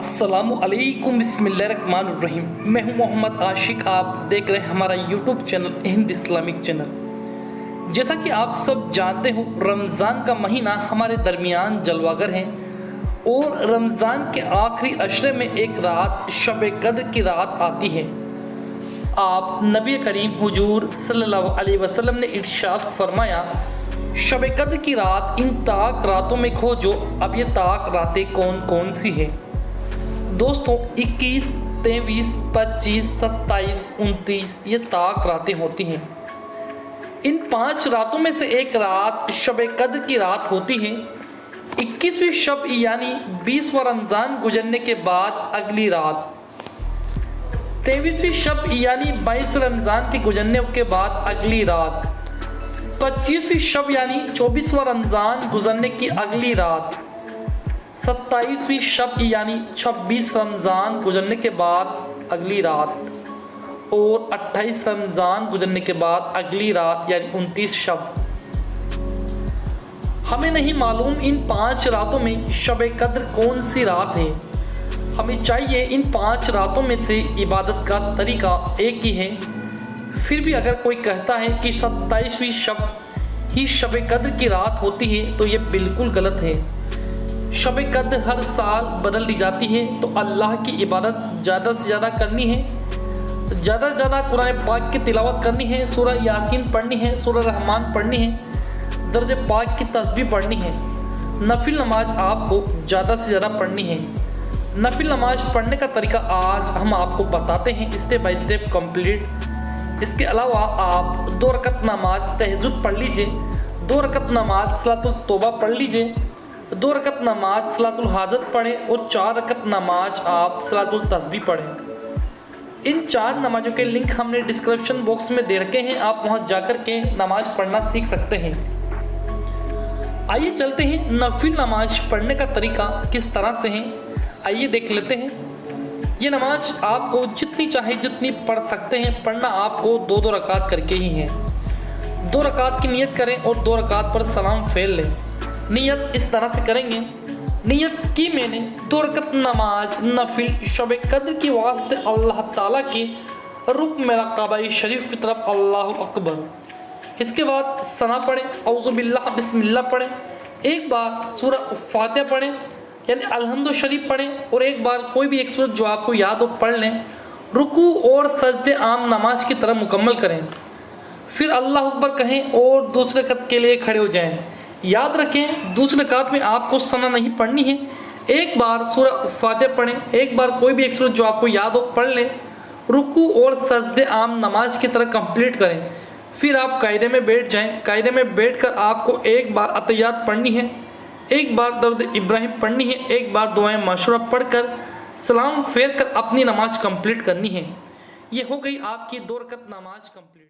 अस्सलामु अलैकुम बिस्मिल्लाहिर्रहमानिर्रहीम। मैं हूं मोहम्मद आशिक। आप देख रहे हैं हमारा YouTube channel Hind Islamic channel. जैसा कि आप सब जानते हो, रमज़ान का महीना हमारे दरमियान जलवागर है और रमज़ान के आखिरी अशरे में एक रात शब कद्र की रात आती है। आप नबी करीम हुजूर सल्लल्लाहु अलैहि वसल्लम ने इरशाद फरमाया, शब कद्र की रात इन ताक रातों में खोजो। अब ये ताक रातें कौन कौन सी है दोस्तों? 21, 23, 25, 27, 29 ये ताक रातें होती हैं। इन 5 रातों में से एक रात शब कद्र की रात होती है। 21वीं शब यानी 20वां रमज़ान गुजरने के बाद अगली रात, 23वीं शब यानी 22वें रमज़ान के गुजरने के बाद अगली रात, 25वीं शब यानी 24वां रमज़ान गुजरने की अगली रात, 27वीं शब यानी 26 रमज़ान गुजरने के बाद अगली रात और 28 रमज़ान गुजरने के बाद अगली रात यानी 29 शब। हमें नहीं मालूम इन 5 रातों में शब कद्र कौन सी रात है। हमें चाहिए इन 5 रातों में से इबादत का तरीका एक ही है। फिर भी अगर कोई कहता है कि 27वीं शब ही शब कद्र की रात होती है तो ये बिल्कुल गलत है। शब कद्र हर साल बदल दी जाती है, तो अल्लाह की इबादत ज़्यादा से ज़्यादा करनी है, ज़्यादा से ज़्यादा कुरान पाक की तिलावत करनी है, सूरह यासीन पढ़नी है, सूरह रहमान पढ़नी है, दर्ज पाक की तस्बीह पढ़नी है। नफिल नमाज आपको ज़्यादा से ज़्यादा पढ़नी है। नफिल नमाज पढ़ने का तरीका आज हम आपको बताते हैं, स्टेप बाय स्टेप कंप्लीट। इसके अलावा आप 2 रकत नमाज तहज्जुद पढ़ लीजिए, 2 रकत नमाज सलातुल तौबा पढ़ लीजिए, 2 रकत नमाज सलातुल हाजत पढ़ें और 4 रकत नमाज आप सलातुल तस्बीह पढ़ें। इन 4 नमाजों के लिंक हमने डिस्क्रिप्शन बॉक्स में दे रखे हैं, आप वहां जाकर के नमाज पढ़ना सीख सकते हैं। आइए चलते हैं नफिल नमाज पढ़ने का तरीका किस तरह से है, आइए देख लेते हैं। ये नमाज आपको जितनी चाहे जितनी पढ़ सकते हैं। पढ़ना आपको 2-2 रकात करके ही है। 2 रकात की नियत करें और 2 रकात पर सलाम फेर लें। नियत इस तरह से करेंगे, नियत की मैंने 2 रकत नमाज नफिल शब कद्र की वास्ते अल्लाह ताला की रुक मेरा काबा शरीफ की तरफ, अल्लाह अकबर। इसके बाद सना पढ़ें, औज़ु बिल्लाह बिस्मिल्लाह पढ़ें, एक बार सूरह फातिहा पढ़ें यानी अलहम्दु शरीफ पढ़ें और एक बार कोई भी एक सूरत जो आपको याद हो पढ़ लें। रुकू और सजदे आम नमाज की तरह मुकम्मल करें, फिर अल्लाह अकबर कहें और दूसरे रकत के लिए खड़े हो जाएं। याद रखें दूसरे रकात में आपको सना नहीं पढ़नी है। एक बार सूरह फातिहा पढ़ें, एक बार कोई भी एक सूरत जो आपको याद हो पढ़ लें। रुकू और सजदे आम नमाज की तरह कंप्लीट करें, फिर आप कायदे में बैठ जाएं। कायदे में बैठकर आपको एक बार अतहियात पढ़नी है, एक बार दर्द इब्राहिम पढ़नी है, एक बार दुआएं माशूरा पढ़कर सलाम फेर कर अपनी नमाज कंप्लीट करनी है। ये हो गई आपकी 2 रकत नमाज कंप्लीट।